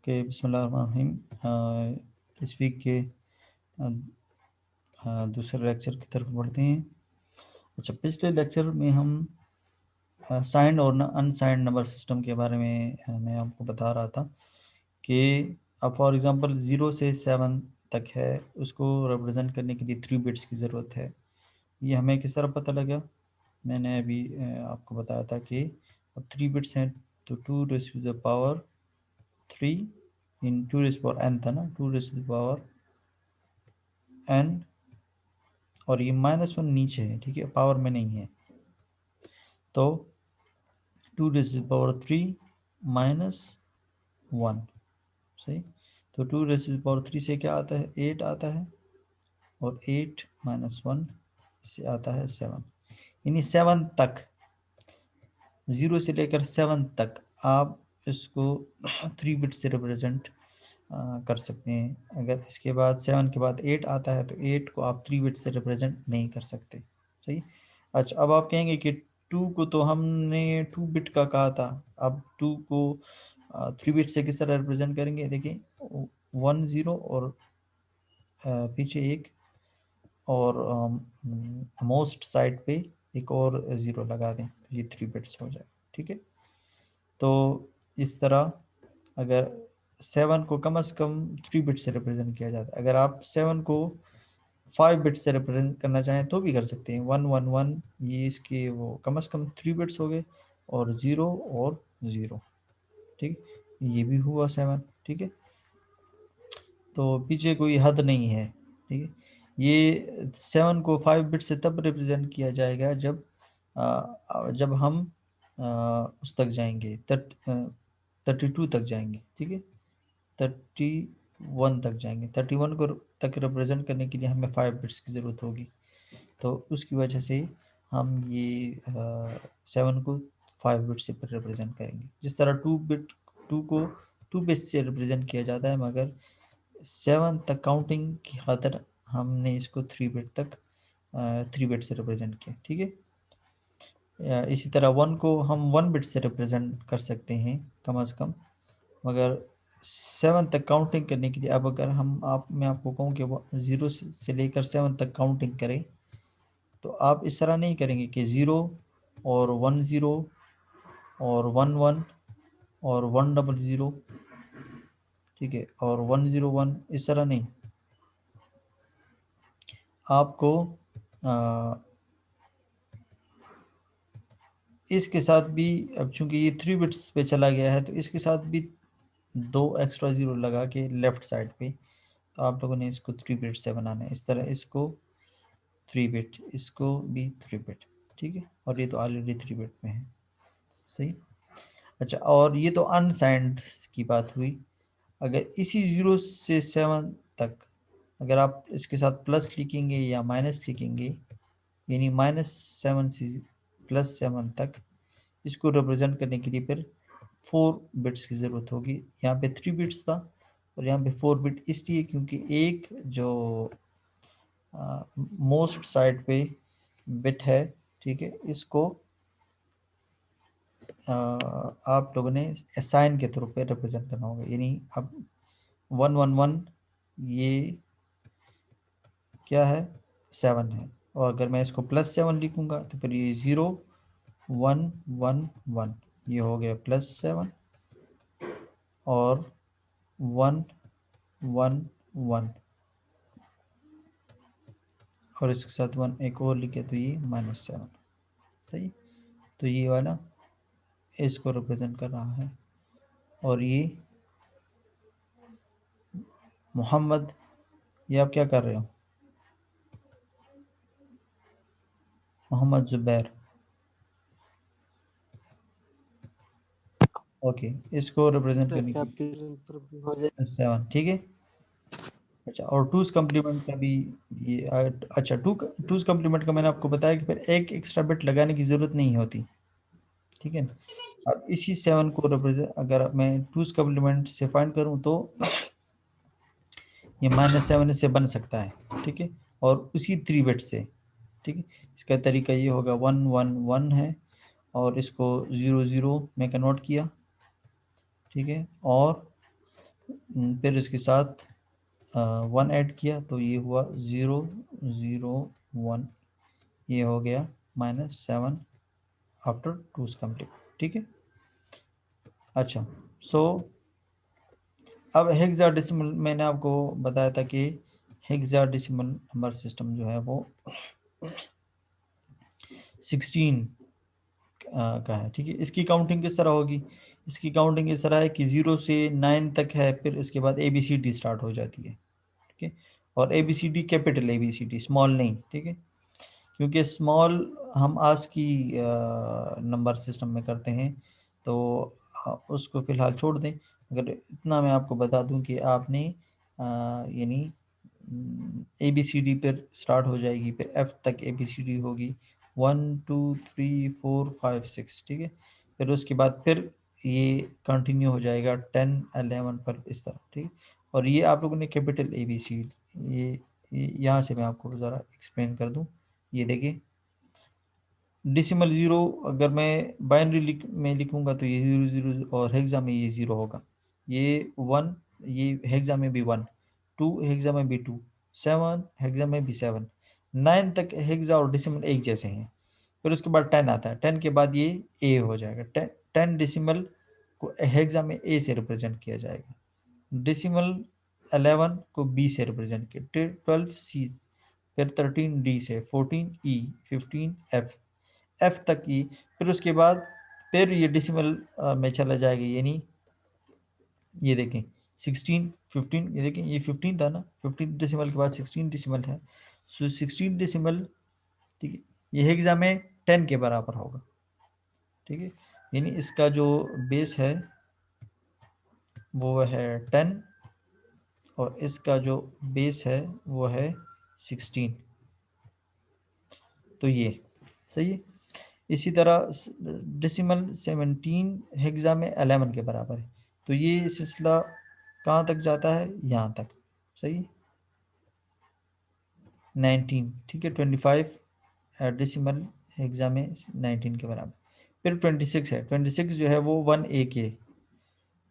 के बिस्मिल्लाहिर्रहमानिर्रहीम। इस वीक के दूसरे लेक्चर की तरफ बढ़ते हैं। अच्छा, पिछले लेक्चर में हम साइंड और अनसाइंड नंबर सिस्टम के बारे में मैं आपको बता रहा था कि अब फॉर एग्जांपल 0 से 7 तक है, उसको रिप्रेजेंट करने के लिए 3 बिट्स की ज़रूरत है। ये हमें किस तरह पता लगा? मैंने अभी आपको बताया था कि अब 3 बिट्स हैं तो 2 रेज़ टू द पावर 3 इन 2 रेज़ पावर n था ना, 2 raise to the power n, और ये -1 नीचे है, ठीक है, पावर में नहीं है। तो 2 रेज़ टू द पावर 3 -1, सही। तो 2 रेज़ टू द पावर 3 से क्या आता है? 8 आता है, और 8 -1 से आता है 7। यानी 7 तक, 0 से लेकर 7 तक आप इसको 3 बिट से रिप्रेजेंट कर सकते हैं। अगर इसके बाद 7 के बाद 8 आता है तो 8 को आप 3 बिट से रिप्रेजेंट नहीं कर सकते, सही। अच्छा, अब आप कहेंगे कि 2 को तो हमने 2 बिट का कहा था, अब 2 को 3 बिट से किस तरह रिप्रेजेंट करेंगे? देखिए, 1 0 और पीछे एक, और मोस्ट साइड पे एक और 0 लगा दें तो ये 3 बिट्स हो जाए, ठीक है। तो इस तरह अगर 7 को कम से कम 3 बिट से रिप्रेजेंट किया जाता है। अगर आप 7 को 5 बिट से रिप्रेजेंट करना चाहें तो भी कर सकते हैं। 1 1 1, ये इसके वो कम से कम 3 बिट्स हो गए, और 0 और 0, ठीक। ये भी हुआ 7, ठीक है। तो पीछे कोई हद नहीं है, ठीक है। ये 7 को 5 बिट से तब रिप्रेजेंट किया जाएगा जब जब हम उस तक जाएंगे, 32 तक जाएंगे, ठीक है, 31 तक जाएंगे। 31 को तक रिप्रेजेंट करने के लिए हमें 5 बिट्स की ज़रूरत होगी। तो उसकी वजह से हम ये 7 को 5 बिट से रिप्रेजेंट करेंगे। जिस तरह 2 को 2 बिट से रिप्रेजेंट किया जाता है, मगर 7 तक काउंटिंग की खातिर हमने इसको 3 बिट तक 3 बिट से रिप्रेजेंट किया, ठीक है। इसी तरह 1 को हम 1 बिट से रिप्रेजेंट कर सकते हैं कम से कम, मगर 7 तक काउंटिंग करने के लिए, अब अगर मैं आपको कहूँ कि वो 0 से लेकर 7 तक काउंटिंग करें, तो आप इस तरह नहीं करेंगे कि 0 और 1 0 और 1 1 और 1 0 0, ठीक है, और 1 0 1, इस तरह नहीं। आपको इसके साथ भी, अब चूंकि ये 3 बिट्स पे चला गया है, तो इसके साथ भी 2 एक्स्ट्रा 0 लगा के लेफ्ट साइड पे, तो आप लोगों ने इसको 3 बिट से बनाना है। इस तरह इसको 3 बिट, इसको भी 3 बिट, ठीक है, और ये तो ऑलरेडी 3 बिट में है, सही। अच्छा, और ये तो अनसाइंड की बात हुई। अगर इसी 0 से 7 तक अगर आप इसके साथ प्लस लिखेंगे या माइनस लिखेंगे, यानी -7 से +7 तक, इसको रिप्रेजेंट करने के लिए फिर 4 बिट्स की ज़रूरत होगी। यहाँ पे 3 बिट्स था और यहाँ पे 4 बिट इसलिए क्योंकि एक जो मोस्ट साइड पे बिट है, ठीक है, इसको आप लोगों ने साइन के थ्रू पे रिप्रेजेंट करना होगा। यानी अब 1 1 1 ये क्या है? 7 है, और अगर मैं इसको +7 लिखूंगा तो फिर ये 0 1 1 1, ये हो गया +7, और 1 1 1, और इसके साथ 1 एक और लिखे तो ये -7, सही। तो ये वाला इसको रिप्रेजेंट कर रहा है, और ये मोहम्मद, ये आप क्या कर रहे हो? मोहम्मद जुबैर, ओके, इसको रिप्रेजेंट करने की 7, ठीक है। अच्छा, और टूज कम्प्लीमेंट का भी ये अच्छा, टूज कम्प्लीमेंट का मैंने आपको बताया कि फिर एक एक्स्ट्रा बिट लगाने की ज़रूरत नहीं होती, ठीक है। अब इसी 7 को रिप्रेजेंट अगर मैं टूज कम्प्लीमेंट से फाइंड करूं तो ये -7 से बन सकता है, ठीक है, और उसी 3 बिट से, ठीक है। इसका तरीका ये होगा, 1 1 1 है, और इसको 0 0 में कन्वर्ट किया, ठीक है, और फिर इसके साथ 1 ऐड किया तो ये हुआ 0 0 1, ये हो गया -7 आफ्टर 2's कंप्लीट। ठीक है। अच्छा, सो अब हेक्साडेसिमल मैंने आपको बताया था कि हेक्साडेसिमल नंबर सिस्टम जो है वो 16 का है। ठीक है। इसकी काउंटिंग किस तरह होगी? इसकी काउंटिंग इस तरह है कि 0 से 9 तक है, फिर इसके बाद ABCD स्टार्ट हो जाती है। ठीक है। और ABCD कैपिटल ABCD, स्मॉल नहीं। ठीक है। क्योंकि स्मॉल हम आज की नंबर सिस्टम में करते हैं, तो उसको फ़िलहाल छोड़ दें। अगर इतना मैं आपको बता दूं कि आपने यानी ABCD पर स्टार्ट हो जाएगी, फिर F तक ABCD होगी, 1 2 3 4 5 6। ठीक है। फिर उसके बाद फिर ये कंटिन्यू हो जाएगा 10 11 पर, इस तरह। ठीक है। और ये आप लोगों ने कैपिटल ABCD, ये यहाँ से मैं आपको ज़रा एक्सप्लेन कर दूं। ये देखिए, डेसिमल 0 अगर मैं बाइनरी में लिखूंगा तो ये 0 0, और हेक्सा में ये 0 होगा। ये 1, ये हेक्सा में भी 1, 2 हेक्सा में भी 2, 7 हेक्सा में भी 7, 9 तक हेक्सा और डेसिमल एक जैसे हैं। फिर उसके बाद 10 आता है, 10 के बाद ये ए हो जाएगा। 10 डेसिमल को हेक्सा में ए से रिप्रेजेंट किया जाएगा, डेसिमल 11 को बी से रिप्रेजेंट किया, 12 सी, फिर 13 डी से, 14 ई, 15 एफ, एफ तक ई। फिर उसके बाद फिर ये डेसिमल में चला जाएगा, यानी ये देखें 16 15, ये देखें ये 15 था ना, 15 डेसिमल के बाद 16 डेसिमल है। सो 16 डेसिमल, ठीक है, ये हेक्सा में 10 के बराबर होगा। ठीक है। यानी इसका जो बेस है वो है 10, और इसका जो बेस है वो है 16। तो ये सही है। इसी तरह डेसिमल 17 हेक्सा में 11 के बराबर है। तो ये सिलसिला कहाँ तक जाता है? यहाँ तक। सही है। 19, ठीक है, 25 डेसिमल हेक्सा में 19 के बराबर। फिर 26 है, 26 जो है वो 1A के,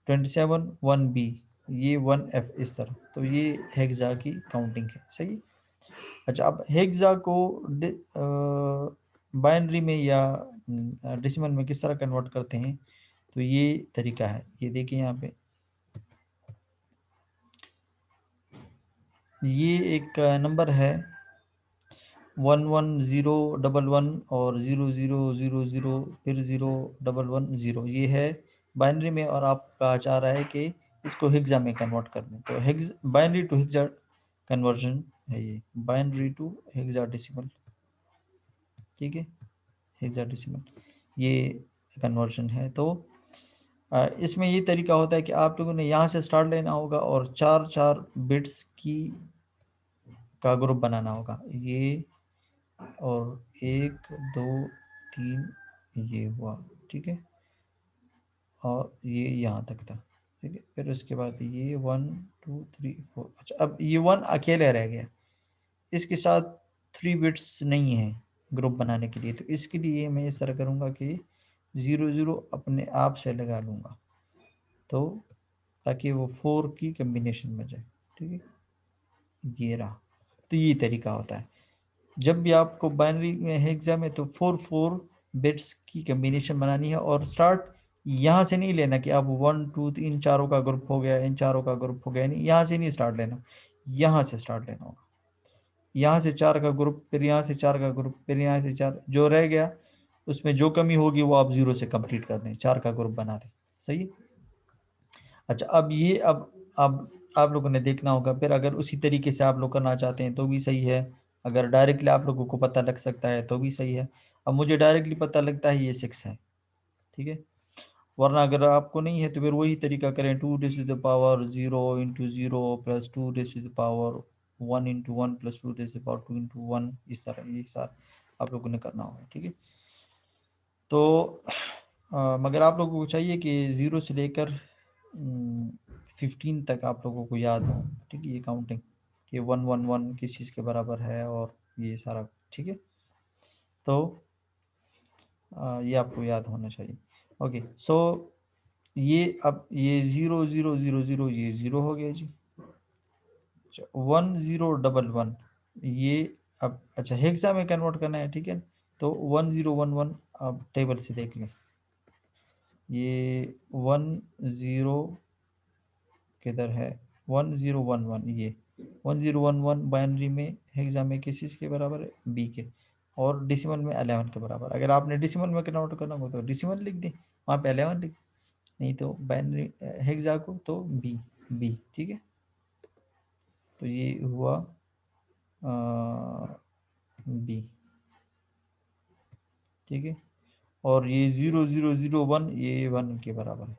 27 1B, ये 1F, इस तरह। तो ये हेक्सा की काउंटिंग है। सही है। अच्छा, अब हेक्सा को बाइनरी में या डेसिमल में किस तरह कन्वर्ट करते हैं, तो ये तरीका है। ये देखिए यहाँ पे, ये एक नंबर है 11011 और 0000, फिर 01110, ये है बाइनरी में, और आपका चाह रहा है कि इसको हेक्सा में कन्वर्ट कर दें। तो hex binary to hexa conversion है ये, बाइनरी टू हेक्सा डेसिमल। ठीक है। हेक्सा डेसिमल ये कन्वर्जन है। तो इसमें ये तरीका होता है कि आप लोगों ने यहाँ से स्टार्ट लेना होगा और 4 बिट्स की का ग्रुप बनाना होगा। ये और 1 2 3, ये हुआ। ठीक है। और ये यहाँ तक था। ठीक है। फिर उसके बाद ये 1 2 3 4। अच्छा, अब ये 1 अकेले रह गया, इसके साथ 3 बिट्स नहीं है ग्रुप बनाने के लिए। तो इसके लिए मैं इस तरह करूँगा कि 0 0 अपने आप से लगा लूँगा, तो ताकि वो 4 की कम्बिनेशन में जाए। ठीक है। ये रहा। तो ये तरीका होता है जब भी आपको बाइनरी में है एग्जाम में, तो 4 बिट्स की कम्बिनेशन बनानी है। और स्टार्ट यहाँ से नहीं लेना कि अब 1 2 इन चारों का ग्रुप हो गया, इन चारों का ग्रुप हो गया, नहीं, यहाँ से नहीं स्टार्ट लेना, यहाँ से स्टार्ट लेना होगा। यहाँ से 4 का ग्रुप, फिर यहाँ से 4 का ग्रुप, फिर यहाँ से 4, जो रह गया उसमें जो कमी होगी वो आप 0 से कंप्लीट कर दें, 4 का ग्रुप बना दें। सही है। अच्छा, अब ये अब आप लोगों ने देखना होगा, फिर अगर उसी तरीके से आप लोग करना चाहते हैं तो भी सही है, अगर डायरेक्टली आप लोगों को पता लग सकता है तो भी सही है। अब मुझे डायरेक्टली पता लगता है ये 6 है। ठीक है। वरना अगर आपको नहीं है तो फिर वही तरीका करें, 2 raise to the power 0 into 0 plus 2 raise to the power 1 into 1 plus 2 raise to the power 2 into 1, इस तरह ये सारा आप लोगों ने करना होगा। ठीक है। तो मगर आप लोगों को चाहिए कि 0 से लेकर 15 तक आप लोगों को याद हो। ठीक है। ये काउंटिंग कि 1 1 1 किस चीज़ के बराबर है, और ये सारा। ठीक है। तो ये आपको याद होना चाहिए। ओके, सो ये अब ये 0 0 0 0 ये 0 हो गया जी। 1 0 1 1 ये अब अच्छा हेक्सा में कन्वर्ट करना है, ठीक है। तो 1 0 1 1 अब टेबल से देख लें, ये 1 0 किधर है, 1 0 1 1 ये 1 0 1 1 बाइनरी में हेक्सा में किस चीज़ के बराबर है, बी के, और डिसिमल में 11 के बराबर। अगर आपने डिसिमल में कन्वर्ट करना हो तो डिसिमल लिख दें, वहाँ पे 11 लिख, नहीं तो बाइनरी हेक्सा को तो बी बी, ठीक है। तो ये हुआ बी, ठीक है। और ये 0 0 0 1 ये 1 के बराबर है,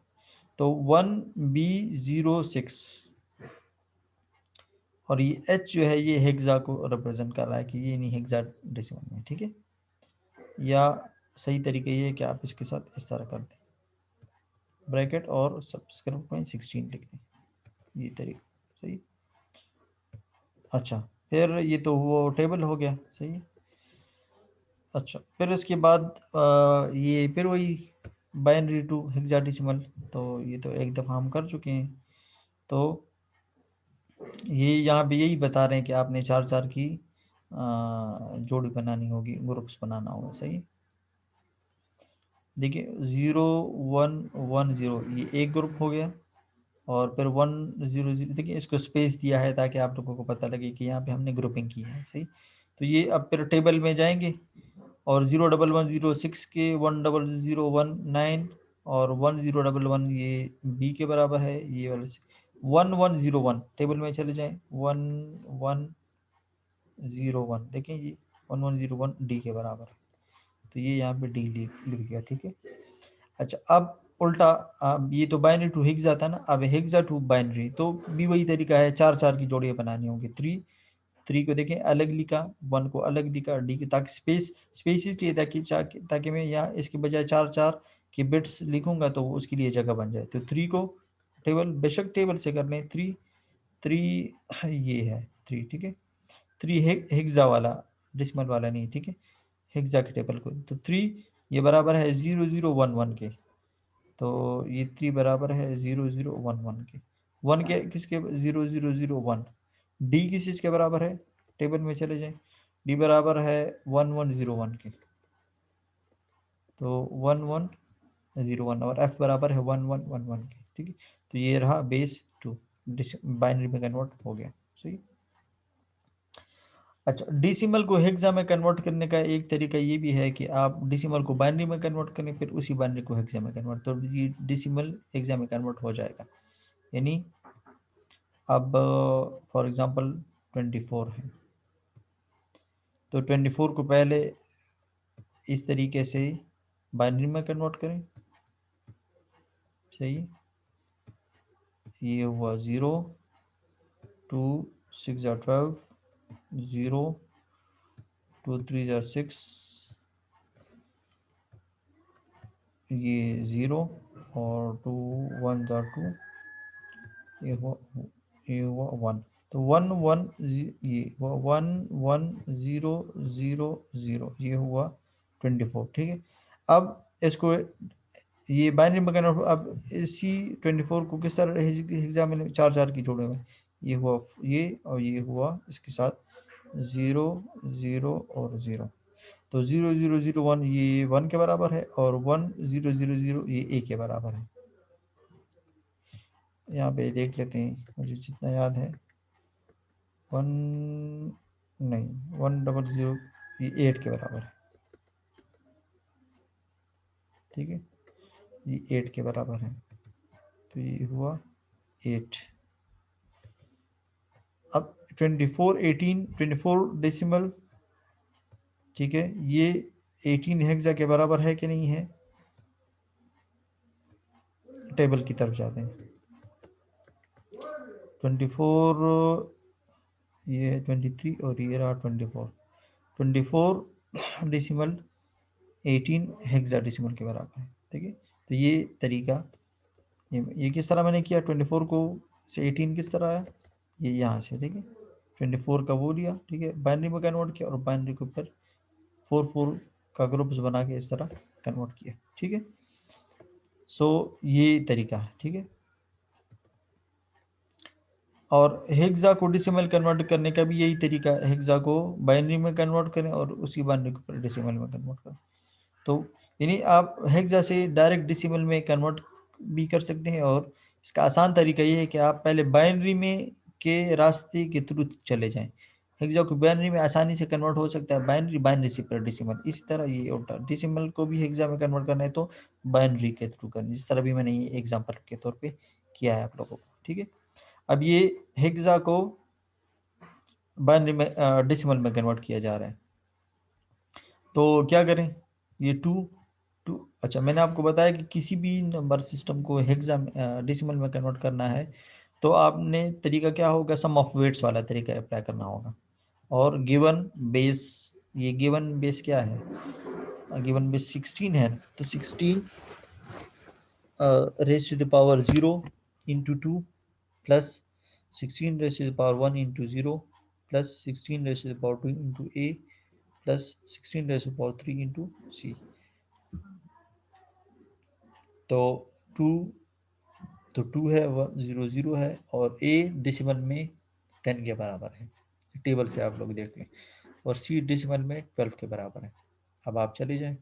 तो 1 बी 0 6, और ये एच जो है ये हेक्सा को रिप्रेजेंट कर रहा है कि ये नहीं हेक्सा डेसिमल में, ठीक है। या सही तरीका ये है कि आप इसके साथ इस तरह कर दें, ब्रैकेट और सबस्क्रिप्ट में 16 लिख दें, ये तरीका सही। अच्छा फिर ये तो वो टेबल हो गया, सही है। अच्छा फिर इसके बाद ये फिर वही बाइनरी टू हेक्साडेसिमल, तो ये तो एक दफ़ा हम कर चुके हैं। तो ये यहाँ पे यही बता रहे हैं कि आपने 4 4 की जोड़ी बनानी होगी, ग्रुप्स बनाना होगा, सही है। देखिए 0 1 1 0 ये एक ग्रुप हो गया, और फिर 1 0 0 देखिए इसको स्पेस दिया है ताकि आप लोगों को पता लगे कि यहाँ पे हमने ग्रुपिंग की है, सही। तो ये अब फिर टेबल में जाएंगे, और 0 1 1 0 6 के 1 0 0 1 9, और 1 0 1 1 ये बी के बराबर है, ये वाले 1 1 0 1 टेबल में चले जाएं, 1 1 0 1 देखें ये 1 1 0 1 डी के बराबर है, तो ये यहाँ पे डी लिख गया, ठीक है। अच्छा अब उल्टा, अब ये तो बाइनरी टू हेक्सा था ना, अब हेक्सा टू बाइनरी तो भी वही तरीका है, 4 4 की जोड़ियाँ बनानी होंगी। 3 को देखें अलग लिखा, 1 को अलग लिखा, डी के, ताकि स्पेस इसलिए ताकि मैं यहाँ इसके बजाय 4 4 की बिट्स लिखूंगा तो उसके लिए जगह बन जाए। तो 3 को टेबल बेशक टेबल से कर लें, 3 3 ये है 3, ठीक है। 3 हेक्सा वाला, डेसिमल वाला नहीं, ठीक है, हेक्सा के टेबल को। तो 3 ये बराबर है 0 0 1 1 के, तो ये 3 बराबर है 0 0 1 1 के। 1 के किसके, 0 0 0 1, डी किस चीज़ के बराबर है, टेबल में चले जाएं, डी बराबर है 1 1 0 1 के, तो 1 1 0 1, और एफ बराबर है 1 1 1 1 के, ठीक है। तो ये रहा बेस 2, बाइनरी में कन्वर्ट हो गया, सही। अच्छा डिसिमल को हेक्सा में कन्वर्ट करने का एक तरीका ये भी है कि आप डिसिमल को बाइनरी में कन्वर्ट करें, फिर उसी बाइनरी को हेक्सा में कन्वर्ट, तो ये डिसिमल हेक्सा में कन्वर्ट हो जाएगा। यानी अब फॉर एग्जांपल 24 है, तो 24 को पहले इस तरीके से बाइनरी में कन्वर्ट करें, सही। ये हुआ 0 2 6 12, 0 2 3 6, ये 0, और 2 1 2, ये हुआ 1, तो 1 1 ये हुआ 1 1 0 0 0, ये हुआ 24, ठीक है। अब इसको ये बाइनरी में कन्वर्ट, अब इसी 24 को किस तरह हिज्जा में 4 4 की जोड़े में, ये हुआ ये, और ये हुआ इसके साथ 0 0 और 0, तो 0 0 0 1 ये 1 के बराबर है, और 1 0 0 0 ये ए के बराबर है। यहाँ पे देख लेते हैं, मुझे जितना याद है 1 नहीं 1 0 0 ये 8 के बराबर है, ठीक है, ये 8 के बराबर है, तो ये हुआ 8। अब 24 18 24 डेसिमल, ठीक है, ये 18 हेक्सा के बराबर है कि नहीं है, टेबल की तरफ जाते हैं। 24 ये है 23, और ये रहा 24, 24 डेसिमल 18 हेक्सा डेसिमल के बराबर है, ठीक है। तो ये तरीका, ये किस तरह मैंने किया, 24 को से 18 किस तरह है, ये यहाँ से, ठीक है, 24 का वो लिया, ठीक है, बाइनरी में कन्वर्ट किया, और बाइनरी के ऊपर 4 4 का ग्रुप्स बना के इस तरह कन्वर्ट किया, ठीक है। सो ये तरीका है, ठीक है। और हेक्सा को डेसिमल कन्वर्ट करने का भी यही तरीका है, हेक्सा को बाइनरी में कन्वर्ट करें और उसी बाइनरी को डेसिमल में कन्वर्ट करें। तो यानी आप हेक्सा से डायरेक्ट डेसिमल में कन्वर्ट भी कर सकते हैं, और इसका आसान तरीका ये है कि आप पहले बाइनरी में के रास्ते के थ्रू चले जाएं। हेक्सा को बाइनरी में आसानी से कन्वर्ट हो सकता है, बाइनरी बाइनरी से पर डेसिमल, इसी तरह ये उल्टा डेसिमल को भी हेक्सा में कन्वर्ट करना है तो बाइनरी के थ्रू करना, जिस तरह भी मैंने ये एग्जाम्पल के तौर पे किया है आप लोगों को, ठीक है। अब ये हेक्सा को बाइनरी में डेसिमल में कन्वर्ट किया जा रहा है, तो क्या करें, ये टू अच्छा, मैंने आपको बताया कि किसी भी नंबर सिस्टम को हेक्सा डेसिमल में कन्वर्ट करना है तो आपने तरीका क्या होगा, सम ऑफ वेट्स वाला तरीका अप्लाई करना होगा। और गिवन बेस, ये गिवन बेस क्या है, गिवन बेस 16 है, तो 16 raise to the power 0 into 2 plus 16 raise to the power 1 into 0 plus 16 raise to the power 2 into a plus 16 raise to the power 3 into C. तो two तो 2 है, 1 0 0 है, और ए डेसिमल में 10 के बराबर है, टेबल से आप लोग देख लें, और सी डेसिमल में 12 के बराबर है। अब आप चले जाएं,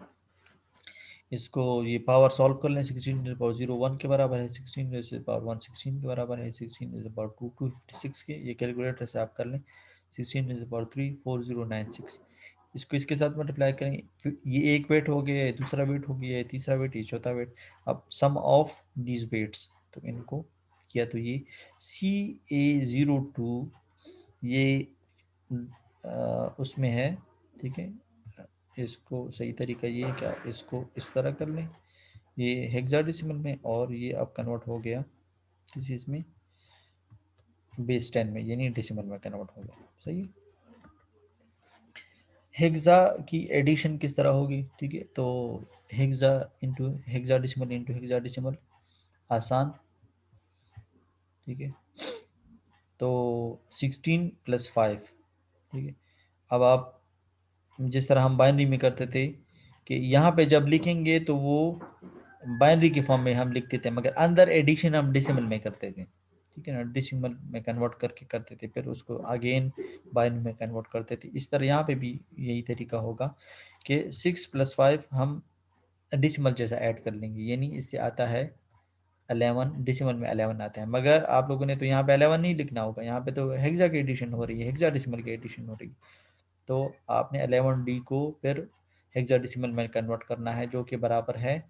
इसको ये पावर सॉल्व कर लें, 16 पावर 0 1 के बराबर है, 16 पावर 1 16 के बराबर है, 16 पावर 2 256 के, ये कैलकुलेटर से आप कर लें, 16 पावर 3 4096, इसको इसके साथ मल्टीप्लाई करें, फिर ये एक वेट हो गया, दूसरा वेट हो गया, तीसरा वेट, ये चौथा वेट। अब सम ऑफ दीज वेट्स, तो इनको किया तो ये CA02 ये उसमें है, ठीक है। इसको सही तरीका ये है क्या, इसको इस तरह कर लें, ये हेक्साडेसिमल में, और ये अब कन्वर्ट हो गया किस चीज़ में, बेस 10 में, यानी डेसिमल में कन्वर्ट हो गया, सही है। हेक्सा की एडिशन किस तरह होगी, ठीक है, तो hexa into hexadecimal into hexadecimal आसान, ठीक है। तो 16 + 5, ठीक है। अब आप जिस तरह हम बाइनरी में करते थे कि यहाँ पे जब लिखेंगे तो वो बाइनरी के फॉर्म में हम लिखते थे, मगर अंदर एडिशन हम डेसिमल में करते थे, ठीक है ना, डेसिमल में कन्वर्ट करके करते थे, फिर उसको अगेन बाइनरी में कन्वर्ट करते थे। इस तरह यहाँ पे भी यही तरीका होगा कि 6 + 5 हम डेसिमल जैसा ऐड कर लेंगे, यानी इससे आता है 11, डेसिमल में 11 आता है, मगर आप लोगों ने तो यहाँ पे 11 नहीं लिखना होगा, यहाँ पे तो हेक्सा की एडिशन हो रही है, हेक्सा डेसिमल की एडिशन हो रही है, तो आपने 11D को फिर हेक्साडेसिमल में कन्वर्ट करना है, जो कि बराबर है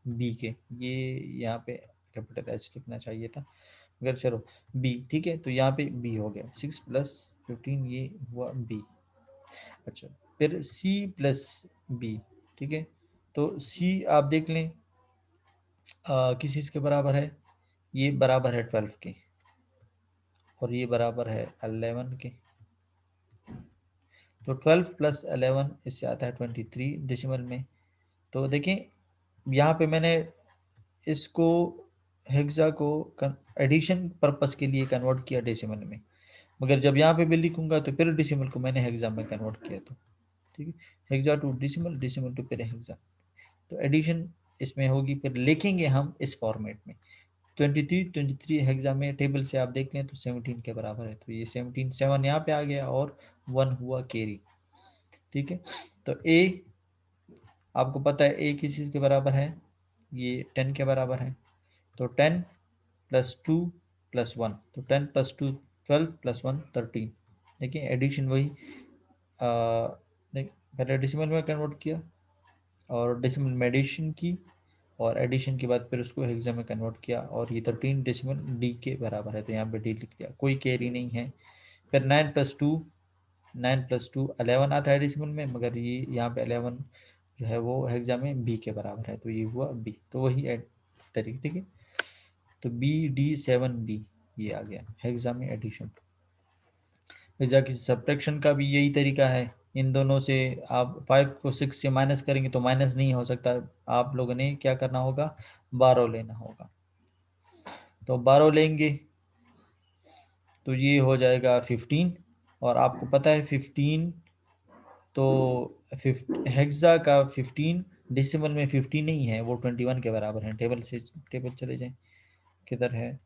B के, ये यहाँ पे कैपिटल H लिखना चाहिए था, मगर चलो B, ठीक है, तो यहाँ पे B हो गया, 6 + 15 ये हुआ B। अच्छा, फिर C + B, ठीक है, तो C आप देख लें किस चीज़ के बराबर है, ये बराबर है 12 के, और ये बराबर है 11 के, तो 12 + 11 इससे आता है 23 डेसिमल में। तो देखें यहाँ पे मैंने इसको हेक्सा को एडिशन पर्पस के लिए कन्वर्ट किया डेसिमल में, मगर जब यहाँ पे भी लिखूंगा तो फिर डेसिमल को मैंने हेक्सा में कन्वर्ट किया, तो ठीक है, hexa to decimal, decimal to फिर हेक्सा, तो एडिशन इसमें होगी, फिर लिखेंगे हम इस फॉर्मेट में 23 हेक्सा में, टेबल से आप देख लें तो 17 के बराबर है, तो ये 17 7 यहाँ पे आ गया, और 1 हुआ कैरी, ठीक है। तो ए आपको पता है ए किस चीज़ के बराबर है, ये 10 के बराबर है, तो 10 + 2 + 1, तो 10 + 2 12 + 1 13, देखिए एडिशन वही पहले डेसिमल में कन्वर्ट किया, और डेसिमल में एडिशन की, और एडिशन के बाद फिर उसको हेक्सा में कन्वर्ट किया, और ये 13 डेसिमल डी के बराबर है, तो यहाँ पे डी लिख दिया, कोई कैरी नहीं है। फिर 9 + 2 11 आता है डेसिमल में, मगर ये यहाँ पे 11 जो है वो हेक्सा में बी के बराबर है, तो ये हुआ बी, तो वही एड तरीके, ठीक है। तो BD7B ये आ गया हेक्सा में एडिशन। हेक्सा की सब्ट्रैक्शन का भी यही तरीका है, इन दोनों से आप 5 को 6 से माइनस करेंगे तो माइनस नहीं हो सकता, आप लोगों ने क्या करना होगा, 12 लेना होगा, तो 12 लेंगे तो ये हो जाएगा 15, और आपको पता है 15 तो हेक्सा का 15 डेसिमल में 50 नहीं है, वो 21 के बराबर है। टेबल चले जाएं, किधर है,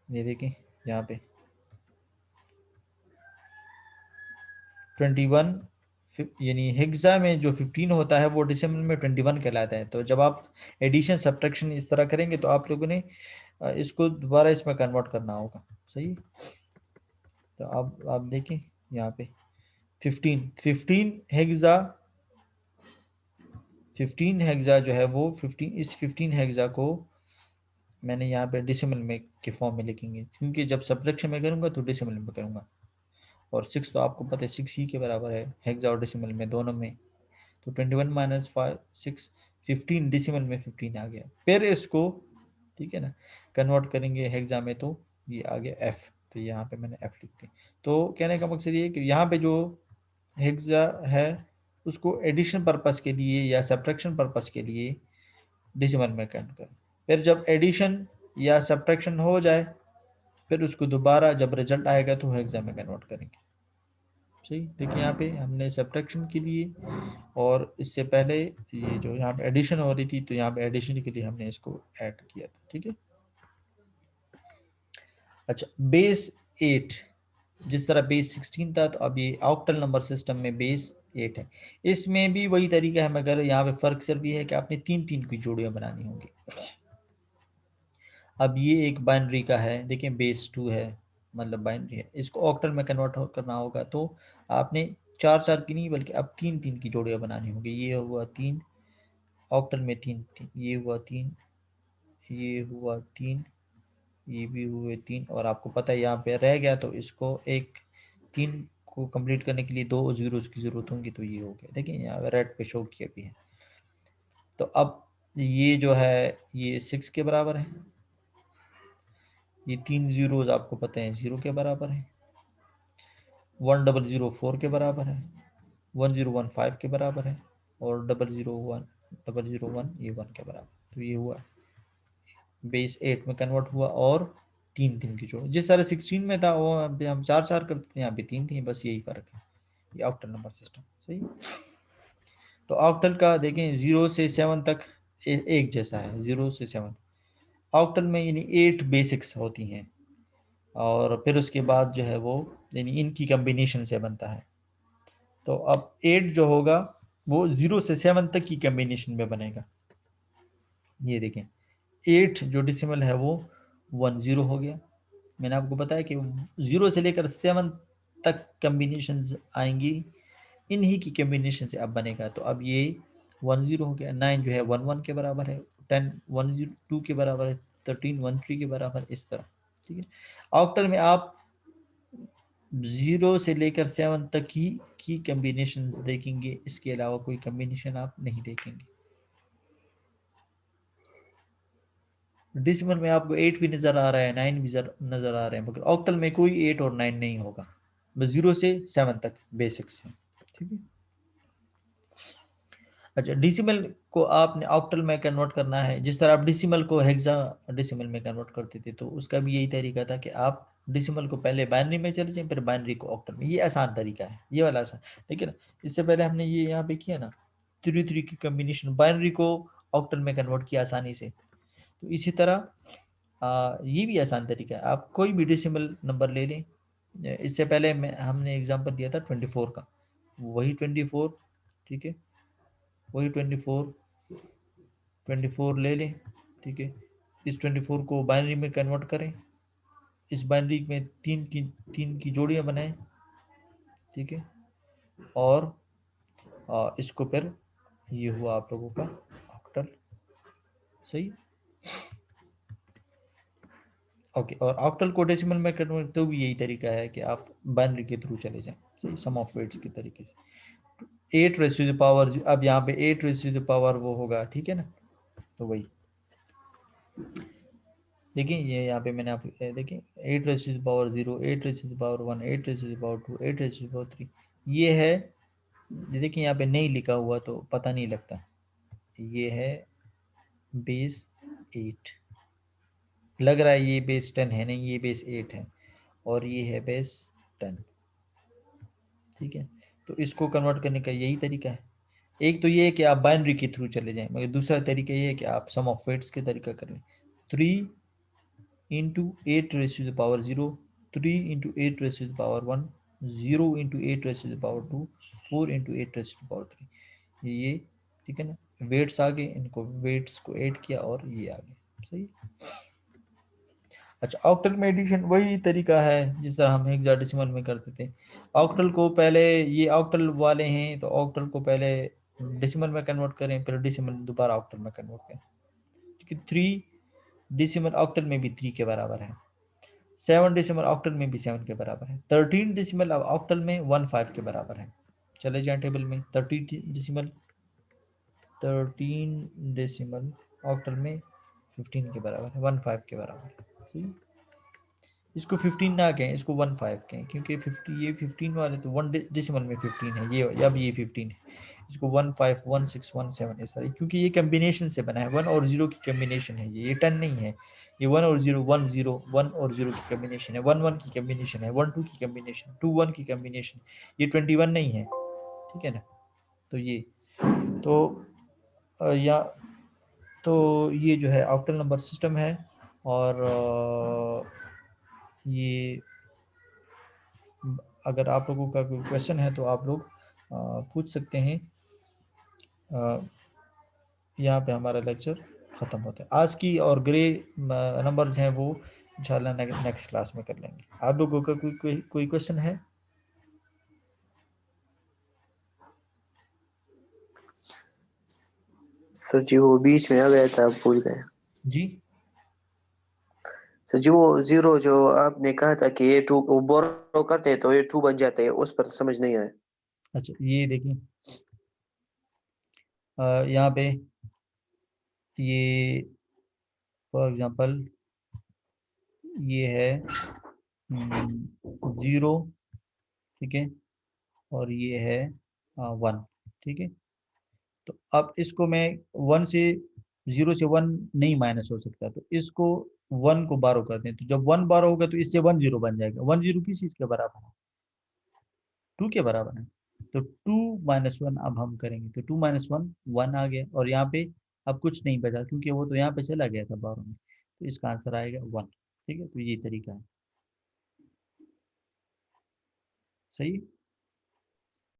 ये देखिए यहाँ पे 21, यानी हेक्सा में जो 15 होता है वो डेसिमल में 21 कहलाता है। तो जब आप एडिशन सब्ट्रैक्शन इस तरह करेंगे तो आप लोगों ने इसको दोबारा इसमें कन्वर्ट करना होगा। सही, तो आप देखें यहाँ पे 15 हेक्सा, 15 हेक्सा जो है वो 15, इस 15 हेक्सा को मैंने यहाँ पे डेसिमल में के फॉर्म में लिखेंगे, क्योंकि जब सब्ट्रैक्शन में करूँगा तो डेसिमल में करूँगा। और 6 तो आपको पता है 6 ही के बराबर है हेक्सा और डेसिमल में दोनों में। तो 21 माइनस 5 6, 15 डेसिमल में 15 आ गया। फिर इसको, ठीक है ना, कन्वर्ट करेंगे हेक्सा में तो ये आ गया एफ। तो यहाँ पे मैंने एफ लिख दिया। तो कहने का मकसद ये है कि यहाँ पे जो हेक्सा है उसको एडिशन पर्पस के लिए या सब्ट्रैक्शन पर्पस के लिए डेसिमल में कन्वर्ट करें। फिर जब एडिशन या सब्ट्रैक्शन हो जाए फिर उसको दोबारा जब रिजल्ट आएगा तो हेक्सा में कन्वर्ट करेंगे। सही, देखिए यहाँ पे हमने सब्ट्रैक्शन के लिए और इससे पहले ये जो यहाँ पे एडिशन हो रही थी तो यहाँ पे एडिशन के लिए हमने इसको ऐड किया था। ठीक है, अच्छा बेस 8, जिस तरह बेस 16 था तो अब ये ऑक्टल नंबर सिस्टम में बेस 8 है। इसमें भी वही तरीका है, मगर यहाँ पे फर्क सिर्फ ये है कि आपने 3-3 की जोड़ियां बनानी होंगी। अब ये एक बाइनरी का है, देखिए बेस 2 है, मतलब बाइनरी है, इसको ऑक्टल में कन्वर्ट करना होगा तो आपने 4-4 की नहीं बल्कि अब 3-3 की जोड़ियां बनानी होंगी। ये हुआ 3 ऑक्टल में, 3-3, ये हुआ 3, ये हुआ 3, ये भी हुए 3, और आपको पता है यहाँ पे रह गया तो इसको एक 3 को कंप्लीट करने के लिए 2 जीरोस की जरूरत होगी, तो ये हो गया। देखिए यहाँ रेड पे शो किया भी है। तो अब ये जो है ये 6 के बराबर है, ये 3 जीरोस आपको पता है 0 के बराबर है, 1004 के बराबर है, 1015 के बराबर है, और 001 ये 1 के बराबर। तो ये हुआ बेस 8 में कन्वर्ट हुआ और 3-3 की जोड़, जिस तरह 16 में था वो हम 4-4 करते थे, यहाँ पे 3-3, बस यही फर्क है। ये ऑक्टल नंबर सिस्टम। सही, तो ऑक्टल का देखें 0 से 7 तक एक जैसा है, 0 से 7 ऑक्टल में, यानी 8 बेसिक्स होती हैं और फिर उसके बाद जो है वो यानी इनकी कम्बिनेशन से बनता है। तो अब 8 जो होगा वो 0 से 7 तक की कम्बिनेशन में बनेगा। ये देखें 8 जो डिसिमल है वो 10 हो गया। मैंने आपको बताया कि 0 से लेकर 7 तक कम्बिनेशन आएंगी, इन्हीं की कम्बिनेशन से अब बनेगा। तो अब ये 10 हो गया, 9 जो है 11 के बराबर है, 10 102 के बराबर है, 13 13 के बराबर, इस तरह। ठीक है, ऑक्टल में आप 0 से लेकर 7 तक ही की कम्बिनेशन देखेंगे, इसके अलावा कोई कम्बिनेशन आप नहीं देखेंगे। डेसिमल में आपको 8 भी नज़र आ रहा है, 9 भी नज़र आ रहे हैं, मगर ऑक्टल में कोई 8 और 9 नहीं होगा, बस 0 से 7 तक बेसिक्स हैं। ठीक है, अच्छा डेसिमल को आपने ऑक्टल में कन्वर्ट करना है, जिस तरह आप डेसिमल को हेक्सा डेसिमल में कन्वर्ट करते थे तो उसका भी यही तरीका था कि आप डेसिमल को पहले बाइनरी में चले जाएं फिर बाइनरी को ऑक्टल में। ये आसान तरीका है, ये वाला आसान। लेकिन इससे पहले हमने ये यहाँ पे किया ना 3-3 की कम्बिनेशन, बाइनरी को ऑक्टल में कन्वर्ट किया आसानी से। तो इसी तरह ये भी आसान तरीका है, आप कोई भी डेसिमल नंबर ले लें। इससे पहले हमने एग्जांपल दिया था 24 का, वही 24, ठीक है, वही 24 ले लें। ठीक है, इस 24 को बाइनरी में कन्वर्ट करें, इस बाइनरी में तीन की जोड़ियां बनाएं। ठीक है, और इसको फिर ये हुआ आप लोगों का ऑक्टल। सही, ओके, और ऑक्टल को डेसिमल में कन्वर्ट तो भी यही तरीका है कि आप बाइनरी के थ्रू चले जाएं, सही, सम ऑफ वेट्स के तरीके से। 8 रेज़ टू द पावर, अब यहाँ पे 8 रेज़ टू द पावर वो होगा, ठीक है ना, तो वही देखिए ये यहाँ पे मैंने आप देखिए 8 raise to the power 0, 8 raise to the power 1, 8 raise to the power 2, 8 raise to the power 3, ये है। ये देखिए यहाँ पे नहीं लिखा हुआ तो पता नहीं लगता, ये है बेस 8, लग रहा है ये बेस 10 है, नहीं ये बेस 8 है, और ये है बेस 10। ठीक है, तो इसको कन्वर्ट करने का यही तरीका है। एक तो ये है कि आप बाइनरी के थ्रू चले जाएं, मगर दूसरा तरीका ये है कि आप सम ऑफ वेट्स के तरीका कर लें। 3 into 8 raise to the power 0, 3 into 8 raise to the power 1, 0 into 8 raise to the power 2, 4 into 8 raise to the power 3। ये ठीक है ना, वेट्स आ गए, इनको वेट्स को ऐड किया और ये आ गए। सही। अच्छा, ऑक्टल में एडिशन वही तरीका है जिस तरह हम हेक्साडेसिमल में करते थे। ऑक्टल को पहले, ये ऑक्टल वाले हैं तो ऑक्टल को पहले डेसिमल में कन्वर्ट करें, फिर डेसिमल दोबारा ऑक्टल में कन्वर्ट करें। ठीक है, 3 डेसिमल ऑक्टल में भी 3 के बराबर है, 7 डेसिमल ऑक्टल में भी 7 के बराबर है, 13 डेसिमल ऑक्टल में 15 के बराबर है। चले जाए टेबल में, 13 डेसिमल ऑक्टल में 15 के बराबर है, 15 के बराबर है। ठीक, इसको 15 ना कहें, इसको 15 कहें, क्योंकि 50, ये 15 वाले तो 1 डेसिमल में 15 है, ये अब ये 15 है। इसको 15, 16, 17 इस तरह, क्योंकि ये कम्बिनेशन से बना है, 1 और 0 की कम्बिनेशन है, ये 10 नहीं है। ये 1 और 0, 1 0, 1 और 0 की कम्बिनेशन है, 1 1 की कम्बिनेशन है, 1 2 की कम्बिनेशन, 2 1 की कम्बिनेशन, ये 21 नहीं है। ठीक है ना। तो ये तो या तो ये जो है ऑक्टल नंबर सिस्टम है। और ये अगर आप लोगों का कोई क्वेश्चन है तो आप लोग पूछ सकते हैं। यहाँ पे हमारा लेक्चर ख़त्म होता है आज की, और ग्रे नंबर्स हैं वो इंशाल्लाह नेक्स्ट क्लास में कर लेंगे। आप लोगों का कोई क्वेश्चन है? सर जी वो बीच में आ गया था, आप भूल गए। जी। सर जी वो 0 जो आपने कहा था कि A2 को बोरो करते हैं तो A2 बन जाते हैं, उस पर समझ नहीं आया। अच्छा, ये देखिए, यहाँ पे ये फॉर एग्जांपल ये है 0, ठीक है, और ये है 1, ठीक है। तो अब इसको मैं 1 से 0 से 1 नहीं माइनस हो सकता, तो इसको 1 को बारो कर दें, तो जब 1 बारो होगा तो इससे 1 0 बन जाएगा। 1 0 किस चीज़ के बराबर है? 2 के बराबर है। तो 2 माइनस 1 अब हम करेंगे, तो 2 माइनस 1 1 आ गया, और यहाँ पे अब कुछ नहीं बचा क्योंकि वो तो यहाँ पे चला गया था बारो में, तो इसका आंसर आएगा 1। ठीक है, तो ये तरीका है। सही है।